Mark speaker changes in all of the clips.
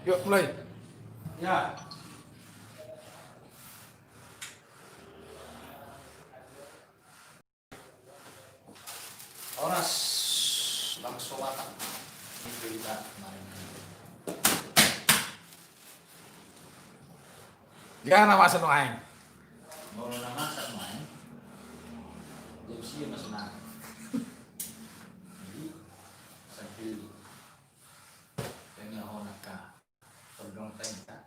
Speaker 1: Yuk mulai.
Speaker 2: Ya. Oras langsung makan. Itu kita kemarin.
Speaker 1: Gimana masa nu aing?
Speaker 2: Mau masak main. Jam sih mas makan. Jadi sambil tengah orang ka pegang tengah.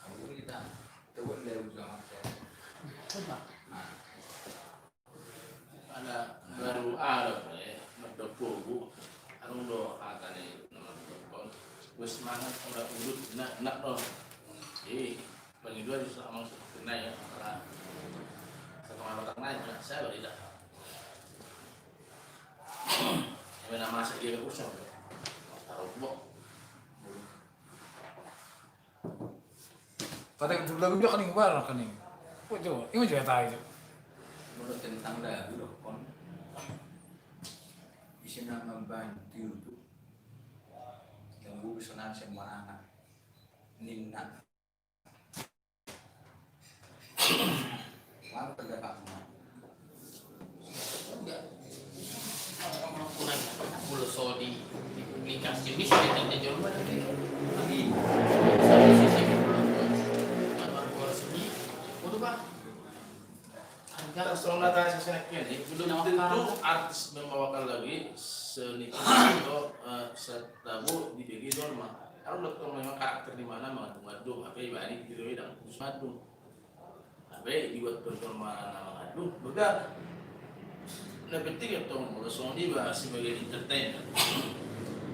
Speaker 2: Aku kita coba dari ujung coba.
Speaker 3: Ada baru ada berdoa arung do atane nomor telepon wis semangat udah urut nak dong jadi bagi dua bisa amang kena ya karena satu otak naik saya tidak yang nama masak dia kosong taruh bok
Speaker 1: Tadi sebelum juga kening barang kening. Kok coba? Ini juga tahu.
Speaker 2: Menurut tentang dahulu kon bisa membantu itu yang gue bisa nasi sama anak nina mana terdapat
Speaker 3: enggak orang pulau sodi dipublikasi ini sudah tidak jauh lagi satu sisi Terus datang sesenaknya nih, belum tentu artis membawakan lagi seni atau setabu di bagi norma. Kalau dokter memang karakter di mana mengadu, apa ibadi di dalam dan khusus madu, apa dibuat norma nama madu, berbeda. Nah penting itu mengusung dia sebagai entertainer.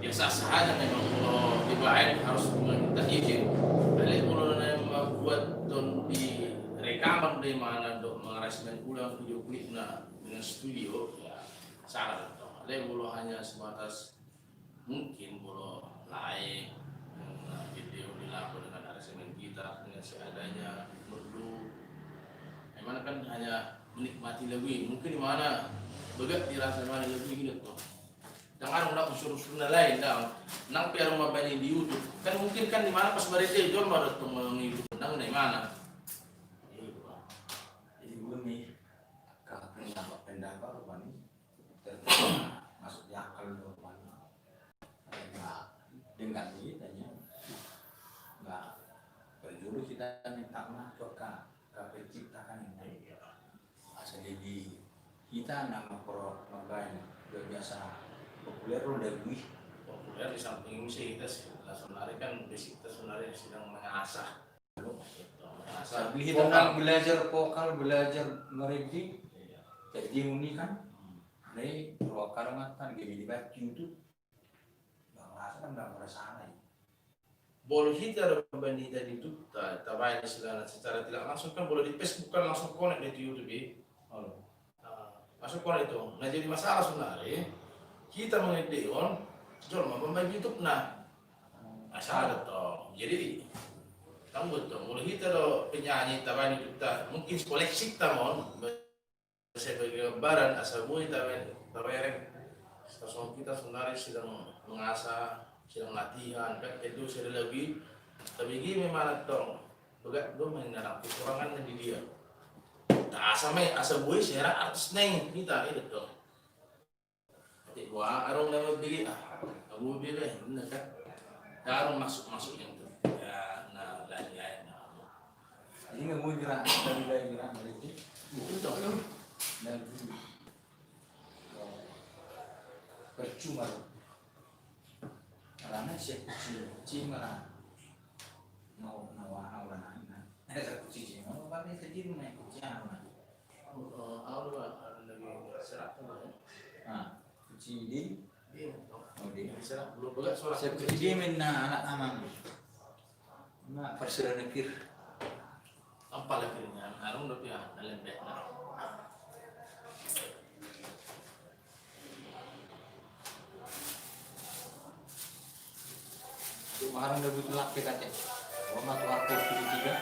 Speaker 3: Biasa saja memang kalau dibayar harus meminta izin. Balik kalau membuat don di rekaman di mana untuk mengaraskan ulang video klip dengan studio ya salah dong. Ada bolo hanya sebatas mungkin bolo live video dilakukan dengan arrangement gitar dengan seadanya merdu. Emang kan hanya menikmati lagu ini. Mungkin di mana begat dirasa mana lagu ini gitu. Jangan nak unsur-unsur lain dah. Nang piar rumah banyak di YouTube. Kan mungkin kan di mana pas berita jual baru tuh menghidup nang di mana.
Speaker 2: pendapat rupanya masuk akal rupanya nggak dengan kitanya nggak berjuru kita minta masuk ke penciptakan ini asal jadi kita nama pro makanya biasa populer udah lebih
Speaker 3: Populer di samping musik kita sebenarnya kan basic kita sebenarnya sedang mengasah
Speaker 2: Sambil kita kan belajar vokal, belajar meredik, jadi ini kan, ini vokal kan gini dibaca YouTube, nggak merasa kan nggak merasa aneh.
Speaker 3: Boleh kita berbanding tadi itu, tabayang secara tidak langsung kan boleh di Facebook kan langsung connect di YouTube ya. Masuk connect itu, nah jadi masalah sebenarnya kita mengedit on, jual membagi YouTube nah, masalah toh, jadi kamu betul, mulai kita do penyanyi tabayang itu mungkin koleksi kita mon, sebagai gambaran asal bunyi tabayang, sosok kita sebenarnya sedang mengasah, sedang latihan, kan itu sudah lebih, tapi gini memang dong, begat dong mengenal kekurangan di dia. Nah, asal bunyi secara artis neng kita itu dong. Jadi gua arung nama begini, kamu bilang benar kan, arung masuk yang itu.
Speaker 2: Ini nggak mau gerak dari itu,
Speaker 3: Itu dong.
Speaker 2: dan percuma karena saya kucing malah mau nawa kucing mau apa nih tadi main kucing apa?
Speaker 3: Awal lagi serak tuh
Speaker 2: Ah, kucing di
Speaker 3: oh dia serak belum begat suara.
Speaker 2: saya kucing dia main anak amang, mak perseran nekir.
Speaker 3: Apa lagi dengan arung tapi ya dalam bed lah.
Speaker 2: Sekarang udah butuh laki katanya. Gua mah tuh aku tiga.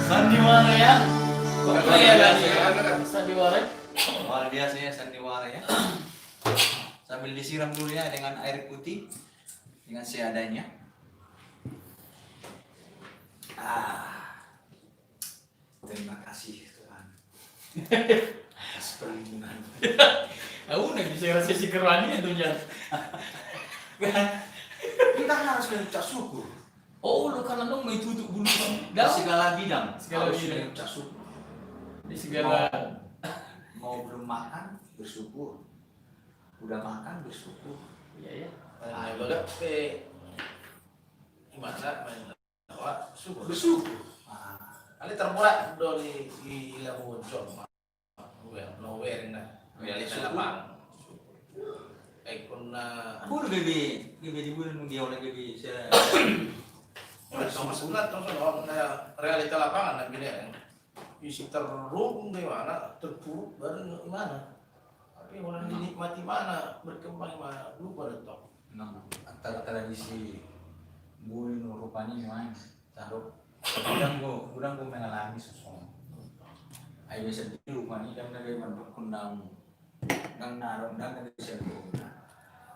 Speaker 2: Sandiwara ya.
Speaker 3: Sandiwara.
Speaker 2: Luar biasa ya sandiwara ya. Sambil disiram dulu ya dengan air putih dengan seadanya. Terima kasih Tuhan atas perlindungan.
Speaker 1: Aku nih bisa rasa si kerani itu jan.
Speaker 2: Kita harus mengucap syukur.
Speaker 1: Oh, lu kan dong mau tutup bulu
Speaker 2: Di segala bidang
Speaker 1: Segala
Speaker 2: harus
Speaker 1: bidang.
Speaker 2: mengucap syukur.
Speaker 1: di segala.
Speaker 2: Mau belum makan bersyukur. Udah makan bersyukur.
Speaker 1: Iya ya.
Speaker 3: Nah, baga gimana main awak syukur.
Speaker 2: Bersyukur.
Speaker 3: Ali terbuat do di Labuan Jom. Nowhere nah. Realita lapang. Kuna
Speaker 2: Aku udah bebe di bulan dia oleh bebe saya.
Speaker 3: sama sunat terus realita lapangan dan gini kan. Isi terung gimana, terpuruk baru gimana. Tapi orang dinikmati mana, berkembang mana, lupa detok.
Speaker 2: Nah, antara tradisi bulan rupanya main taruh gudang gue mengalami sesuatu. Ayo bisa di rupanya dan dari berkundang dan naruh dan dari bisa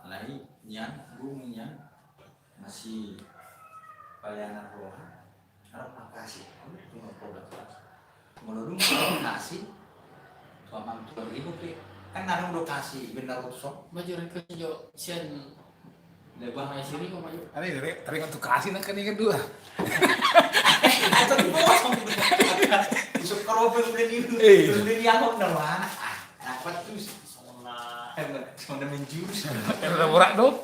Speaker 2: lain yang buminya masih pelayanan roh harap makasih. Cuma produk menurut kasih sama tuh ribu kan ada udah kasih benar usok
Speaker 4: Major ke jo sen lebah mai sini kok major.
Speaker 1: Ini dari untuk kasih nak kening kedua.
Speaker 2: usok kalau beli beli aku udah mana dapat tuh sama menjurus
Speaker 1: Ada borak dong.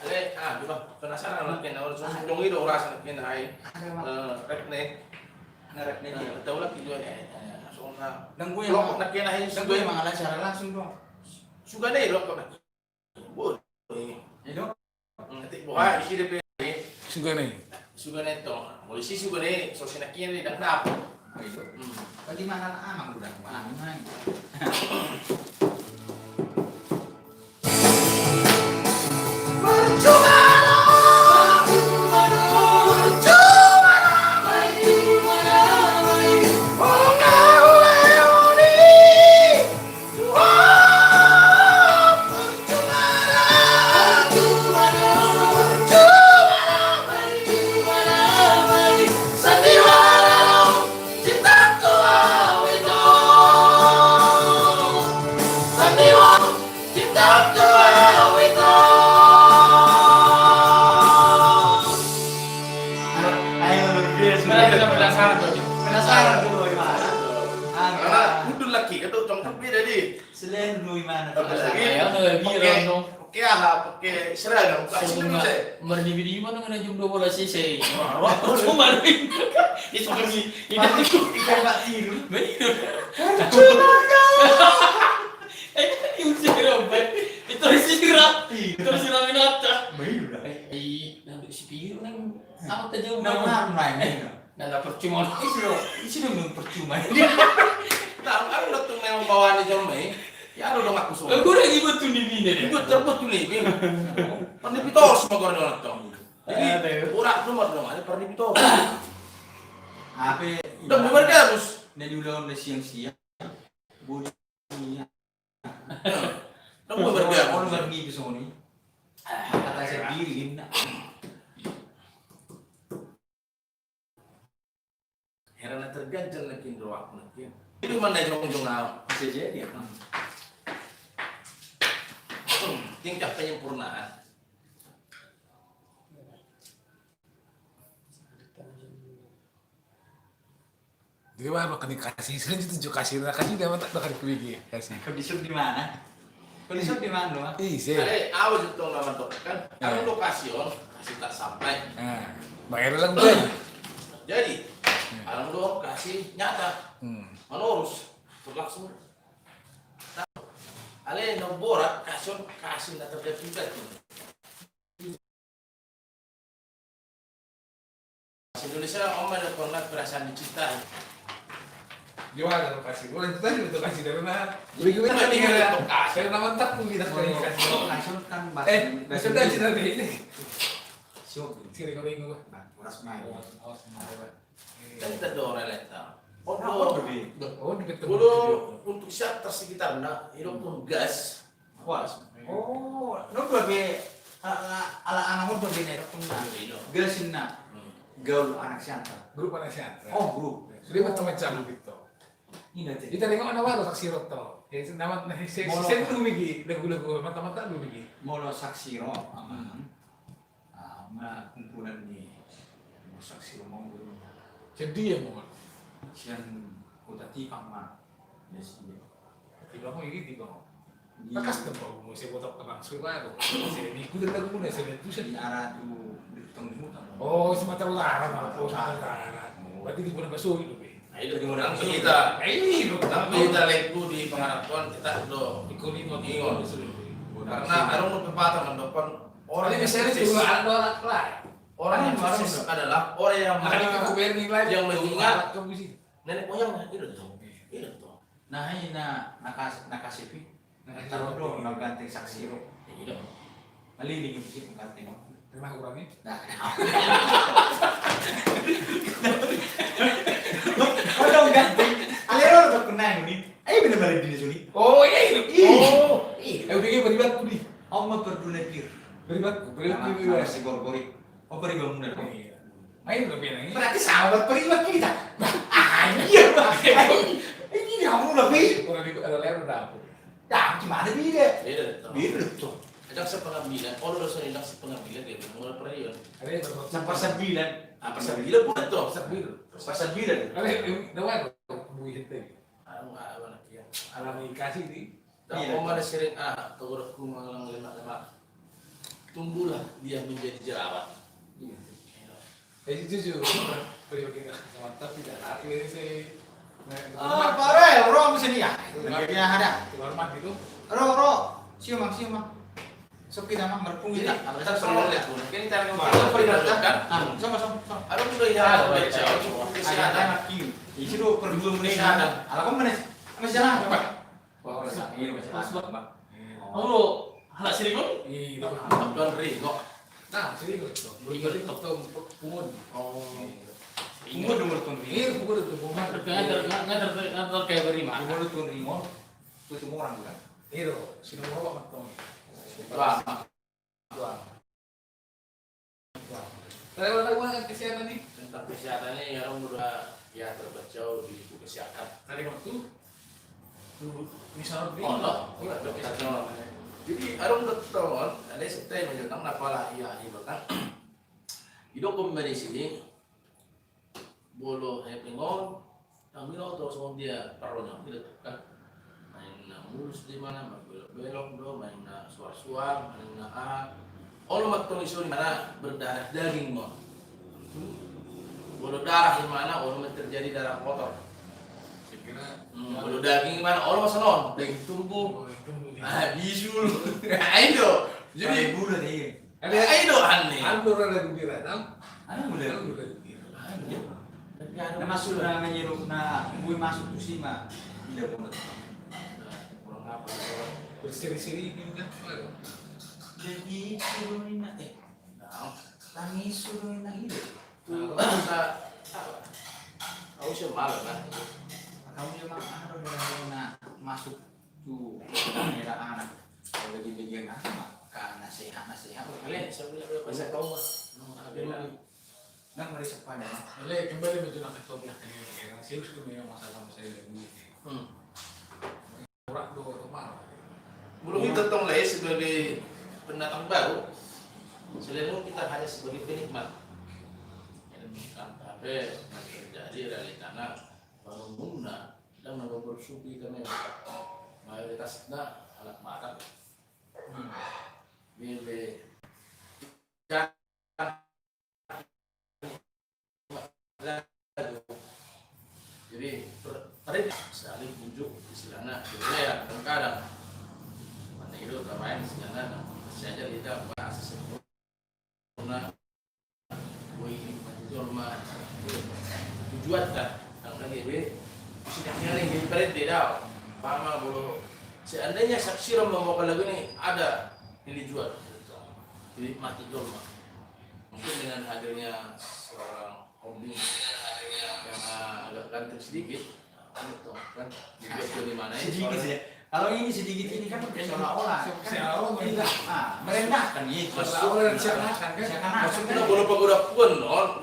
Speaker 3: Ale, diba? Penasaran lang kin or yung ilo oras kin ay rek ne.
Speaker 2: ngarep nih
Speaker 3: Tahu lah video so na.
Speaker 2: dan gue
Speaker 3: Lo na kin ay
Speaker 2: dan gue emang ala cara langsung dong
Speaker 3: suga na ilo ko na. Bo.
Speaker 2: itu
Speaker 3: Nanti buka di sini pe.
Speaker 1: Juga nih.
Speaker 3: Suga na ito. Muli si suga na so sinakin ni dak nap.
Speaker 2: itu tadi mana amang udah mana penasaran dulu gimana
Speaker 3: Karena budul laki itu congkak beda di.
Speaker 2: selain dulu gimana
Speaker 4: Ya no biro no.
Speaker 3: Oke pakai seragam kasih dulu saya.
Speaker 4: Merdibidi mana ngana jum 12 cc. Cuma itu kami itu
Speaker 2: ikan pak tiru
Speaker 4: begitu. Itu sirap. Itu sirap. Itu sirap minata.
Speaker 2: bayu dah
Speaker 4: Nanti si piro nang apa tahu
Speaker 2: nama main
Speaker 4: Nada percuma.
Speaker 2: isi dong percuma
Speaker 3: Nah, aku datang memang bawaan di Jombe. Ya ada dong aku semua.
Speaker 4: Aku lagi betul di bini deh.
Speaker 3: Ibu terbetul nih, Bim. Pernipitos semua orang orang tuh. Jadi urak nomor dong, ada pernipitos.
Speaker 2: apa
Speaker 3: Udah bubar terus.
Speaker 2: dan diulang udah siang-siang bunyi
Speaker 3: Udah bubar terus.
Speaker 2: orang pergi ke sini kata sendiri nak
Speaker 3: Heran terganjal lagi doak mungkin. Itu mana jong-jong nào
Speaker 2: bisa jadi ya
Speaker 3: tingkat penyempurnaan.
Speaker 1: Jadi mana kening kasih sering itu juga kasih dia mata bakal kewigi kasih.
Speaker 2: kondisi di mana kondisi di mana doang
Speaker 1: Iya.
Speaker 3: Ada awal itu nama tuh kan. Kalau lokasi kasih tak sampai.
Speaker 1: Nah, bayar lang gue.
Speaker 3: Jadi alam doang kasih nyata. Menurus berlangsung. Ale no borak kasih na terdekat. Indonesia ada pernah perasaan dicintai.
Speaker 1: Gimana kasih? Gue lanjut aja untuk kasih dari mana?
Speaker 3: Gue nggak tinggal untuk kasih.
Speaker 1: Saya nama tak pun kita kasih.
Speaker 2: langsung kan
Speaker 1: Masuk dah cerita ini.
Speaker 2: siok
Speaker 1: Sini kau ingin gue.
Speaker 2: ras main
Speaker 3: Kan kita dong relata.
Speaker 2: oh lebih
Speaker 1: Oh, di betul.
Speaker 3: Dulu untuk siap tersekitar nak, hidup pun gas.
Speaker 2: was oh no lebih ala anak mau berbeda pun gasin nak gaul anak siapa
Speaker 1: Grup anak siapa?
Speaker 2: oh grup
Speaker 1: Jadi macam-macam gitu.
Speaker 2: ini nanti
Speaker 1: Kita tengok anak baru saksi roto. Ya, nama saya dulu bigi, lagu-lagu mata-mata dulu bigi.
Speaker 2: molo saksi ro aman ama kumpulan ni mau saksi ro mau dulu
Speaker 1: Jadi ya mau.
Speaker 2: sian udah tikang mah ya sih
Speaker 1: Tiba mau ini tiba. Pakas tempat mau saya botak abang suka aku. Saya ikut lagu mana saya itu
Speaker 2: di
Speaker 1: saya.
Speaker 2: arah tu di tengah hutan
Speaker 1: Oh, Sumatera Utara malah. Oh, Sumatera Utara. Berarti di bulan Baso itu be.
Speaker 3: Nah itu dimudang kita.
Speaker 1: Ini lo
Speaker 3: Tapi kita leku di pengharapan kita do
Speaker 1: ikut
Speaker 3: ingon.
Speaker 1: Karena
Speaker 3: Karena ada pepatah mendepan orang
Speaker 1: ini
Speaker 3: yang
Speaker 1: misalnya
Speaker 3: sukses.
Speaker 1: juga anak lah.
Speaker 3: Orang yang sukses adalah orang yang
Speaker 1: Makanya aku berani lagi
Speaker 3: yang mengingat
Speaker 1: kamu sih.
Speaker 3: nenek moyangnya itu tuh. Itu tuh.
Speaker 2: nah ini nakasipi taruh do ganting saksi ro
Speaker 3: Itu.
Speaker 2: malili gitu ganting
Speaker 1: Terima kurangnya.
Speaker 2: nah oh dong ganting alero udah kena ini ayo bener-bener di sini
Speaker 1: Oh iya itu.
Speaker 2: Oh,
Speaker 1: Eh udah kayak beribat di.
Speaker 2: Oma berduna pir.
Speaker 1: Beribat
Speaker 2: Nama si gorgori. Oh beri bangunan.
Speaker 1: Main lebih lagi.
Speaker 2: Berarti sahabat prima kita. Iya, Bang. Ini kamu lebih.
Speaker 1: Kalau di ada leher udah aku.
Speaker 2: Ya, gimana beda?
Speaker 3: Beda.
Speaker 2: Beda tuh.
Speaker 3: Kadang sepengambilan, kalau udah sering sepengambilan dia mulai perayaan.
Speaker 1: Ada yang berbuat
Speaker 2: Sampai sembilan.
Speaker 3: Apa sembilan bulan tuh?
Speaker 1: sabir.
Speaker 2: Sampai sembilan.
Speaker 1: Ada yang dawan buih itu.
Speaker 3: Apa lagi ya?
Speaker 1: Alami kasih di.
Speaker 3: Dan om ada sering tegurku mengalang lemak-lemak. Tumbuhlah dia menjadi jerawat.
Speaker 1: Itu jujur. Periode mantap tidak. Akhirnya saya.
Speaker 2: Pare, ro sini ya. Lagi ada.
Speaker 1: Hormat itu.
Speaker 2: Ro, siomang. Sok kita mah berpung kita.
Speaker 3: Kita perlu lihat dulu. Ini cara
Speaker 2: Apa
Speaker 3: ngomong.
Speaker 2: kan? Sama.
Speaker 3: Ada juga ya, baca.
Speaker 2: Ada anak kiu. Isi do perlu menesa. Ala kok menes. Masih jalan coba. Wah, ora ini masih asbak, Bang.
Speaker 4: Oh, halak sirikon?
Speaker 1: Iya.
Speaker 3: Tuan Ringo.
Speaker 1: Nah, sini itu. Berikan itu pungun.
Speaker 3: Oh.
Speaker 2: Tunggu dulu tuh.
Speaker 1: Ini pungun itu pungun.
Speaker 4: Ngantar kayak berima.
Speaker 2: Tunggu tuh ringo. Tuh semua orang bilang.
Speaker 1: Itu, sini mau apa tuh?
Speaker 3: Wah,
Speaker 1: Tapi kalau kesehatan nih,
Speaker 3: tentang kesehatannya ya orang udah ya terbaca di buku kesehatan.
Speaker 1: tadi waktu misalnya
Speaker 3: Udah bisa tahu. Jadi orang udah tahu ada setelah menjelaskan apalah ya bahkan itu kembali sini bolo hepingon kami lo terus dia paronya tidak kan main mulus di mana belok do main suar main all makto isu di mana berdarah daging mo bolo darah di mana all terjadi darah kotor bolo daging di mana all masalon daging tumbuh bisul itu jadi
Speaker 2: bulan ini.
Speaker 3: itu aneh
Speaker 1: Andur ada gembira, tahu?
Speaker 2: Ada bulan.
Speaker 1: Andur ada gembira.
Speaker 2: Nah, masuk na menyeru na gue masuk tuh sih mah. Tidak boleh.
Speaker 3: kurang apa
Speaker 1: Berseri-seri ini kan?
Speaker 2: Jadi suruhin na tangis suruhin na itu.
Speaker 3: kita tahu sih malu kan
Speaker 2: Kamu memang ada na masuk tuh daerah anak. Kalau lagi bagian anak karena sehat.
Speaker 3: kalian sebenarnya bisa tahu mas
Speaker 2: Nggak merisa pada.
Speaker 1: Oleh kembali menjelaskan topik yang serius itu memang masalah saya begini. Orang dua atau malah.
Speaker 3: belum kita tong leh sebagai pendatang baru selain itu kita hanya sebagai penikmat tapi terjadi realitanya pengguna dan bersupi karena mayoritasnya anak makan bebe jadi mereka saling bujuk istilahnya ya kadang-kadang mana itu kemarin istilahnya saja kita bahas sempurna ini rumah tujuan kan yang lagi be sidangnya nih di perintah dah pama bulu seandainya saksi membawa lagu ini ada yang dijual jadi mati rumah mungkin dengan hadirnya seorang hobi yang agak ganteng sedikit itu kan di mana
Speaker 2: Sedikit ya. Kalau ini sedikit ini kan seolah-olah merendahkan itu.
Speaker 1: Seolah-olah disiarkan kan?
Speaker 3: maksudnya boleh pagoda pun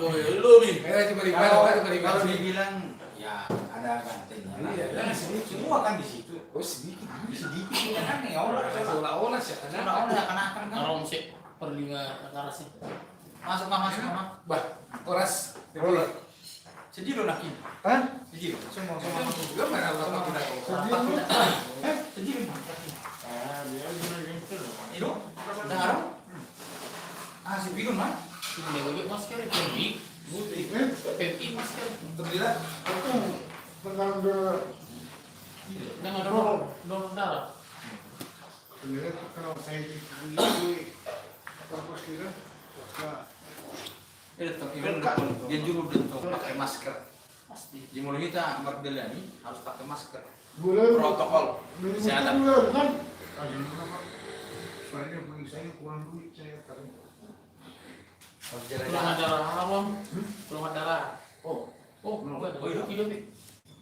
Speaker 3: lebih
Speaker 1: Mereka cuma di mana?
Speaker 2: Kalau dibilang ya ada gantengnya.
Speaker 1: Iya,
Speaker 2: Kan semua kan di situ.
Speaker 1: Oh sedikit.
Speaker 2: Sedikit kan nih orang.
Speaker 1: Seolah-olah sih.
Speaker 2: Seolah-olah akan-akan kan.
Speaker 4: Orang sih perlima karasnya.
Speaker 2: Masuk.
Speaker 1: Bah, oras roller.
Speaker 2: Sedih lo nakin.
Speaker 1: Kan?
Speaker 2: Sedih. Semua.
Speaker 1: Juga mana orang tidak
Speaker 2: Sedih lo.
Speaker 4: Dia gimana
Speaker 2: Itu dengar? Si Bigun mah.
Speaker 4: Ini bebek masker PMI. PMI masker.
Speaker 1: Terlihat
Speaker 4: Yang ada donor darah.
Speaker 5: Kalau saya di kampus kita,
Speaker 2: Dia juru bentuk pakai masker.
Speaker 4: Pasti.
Speaker 2: Di mulut kita Mardeliani harus pakai masker.
Speaker 5: bulan
Speaker 3: protokol kesehatan
Speaker 5: kan?
Speaker 1: soalnya bagi saya kurang duit saya taruh.
Speaker 4: Tulang darah haram. Tulang darah. Oh,
Speaker 2: itu
Speaker 4: hidup.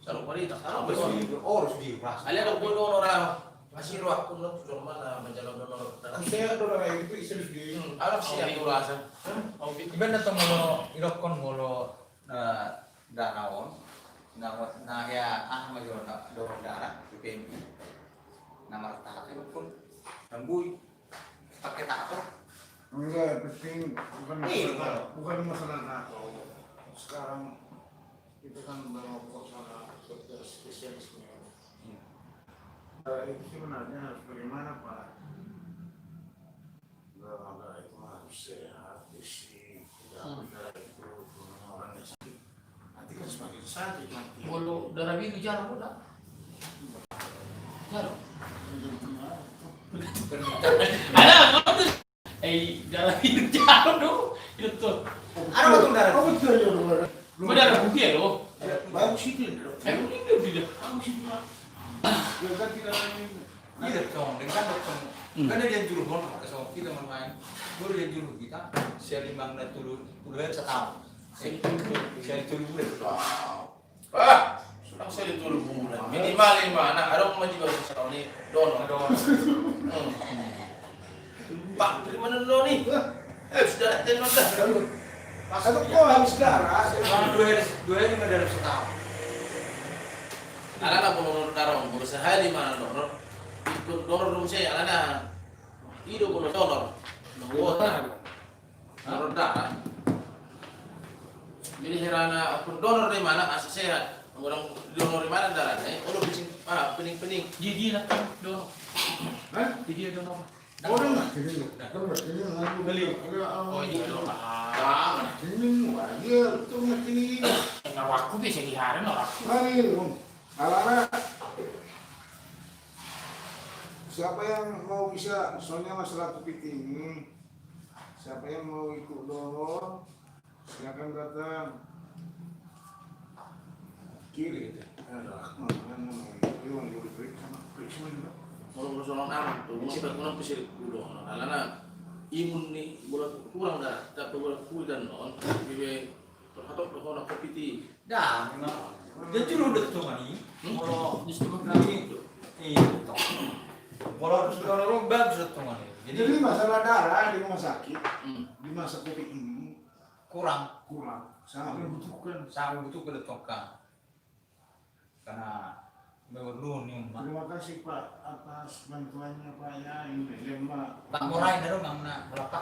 Speaker 3: Sarung wanita, sarung
Speaker 2: harus
Speaker 3: bersih.
Speaker 2: harus dibahas.
Speaker 3: Kalian ada bodoh orang Masih ruang pun lo tujuan mana menjalan donor darah.
Speaker 5: Saya orang itu serius di.
Speaker 3: Alam sih yang rasa.
Speaker 2: Iba datang mulu ilokon mulu danawon. Nah ya major dorong darah PPMI. Nama tak pun rembui pakai takor.
Speaker 5: Enggak, penting bukan masalah NATO. Sekarang itu kan masalah spesialisnya. Itu sebenarnya harus bagaimana Pak? Enggak, itu harus sehat, bersih, tidak benar itu orang yang sakit. Nanti kan semakin sakit nanti.
Speaker 4: Bolo darah biru jarang udah. Jarang. Ada apa tuh? Darah biru jarang dong. Itu tuh.
Speaker 2: Ada betul darah.
Speaker 5: Oh betul ya Pak.
Speaker 4: Darah putih ya lo.
Speaker 5: Bagus itu.
Speaker 4: Emang ini tidak.
Speaker 5: Bagus itu Pak. Ya kan tidak ini.
Speaker 2: Iya dong, dengan dong. Karena dia juru hon, so kita bermain. Baru dia juru kita, saya limang dan turun, udah setahun. Saya turun udah.
Speaker 3: Ah, sudah saya diturun bulan. Minimal 5 anak. Ada orang juga sekarang ini donor. Pak, dari mana lo nih? Sudah tenor dah.
Speaker 5: Atau kok habis darah?
Speaker 2: Karena dua hari nggak dalam setahun.
Speaker 3: Anak-anak mau darah, berusaha di mana donor? Ikut donor dong saya, anak-anak. Hidup mau donor. Donor darah. Jadi herana aku donor di mana asal sehat. Orang donor di mana darahnya? Oh, pening-pening.
Speaker 4: Jadi lah donor.
Speaker 5: Hah?
Speaker 4: Jadi donor.
Speaker 5: Orang nggak ini, ini lalu
Speaker 2: Beli.
Speaker 4: Oh iya donor.
Speaker 5: Ini aja itu ini.
Speaker 4: Enggak waktu bisa diharin orang.
Speaker 5: Mari, anak siapa yang mau bisa, soalnya masalah kepiting ini, siapa yang mau ikut donor, silakan datang. Kiri gitu.
Speaker 3: Kalau berusaha anak tuh, mesti berkurang pesir dulu. Anak-anak imun nih, kurang dah. Tapi bulan dan non, bibe terhatok dengan kopi.
Speaker 2: Dah, dia juru udah tuh nih.
Speaker 4: Kalau justru
Speaker 2: Nanti, iya betul. Kalau orang bagus tuh nih.
Speaker 5: Jadi masalah darah di rumah sakit di masa COVID ini
Speaker 2: kurang,
Speaker 5: sangat membutuhkan.
Speaker 2: sangat butuh kedetokan. Karena baru nih, mak.
Speaker 5: Terima kasih Pak atas bantuannya Pak ya, ini lemah.
Speaker 2: Tak murah, ada orang nggak berapa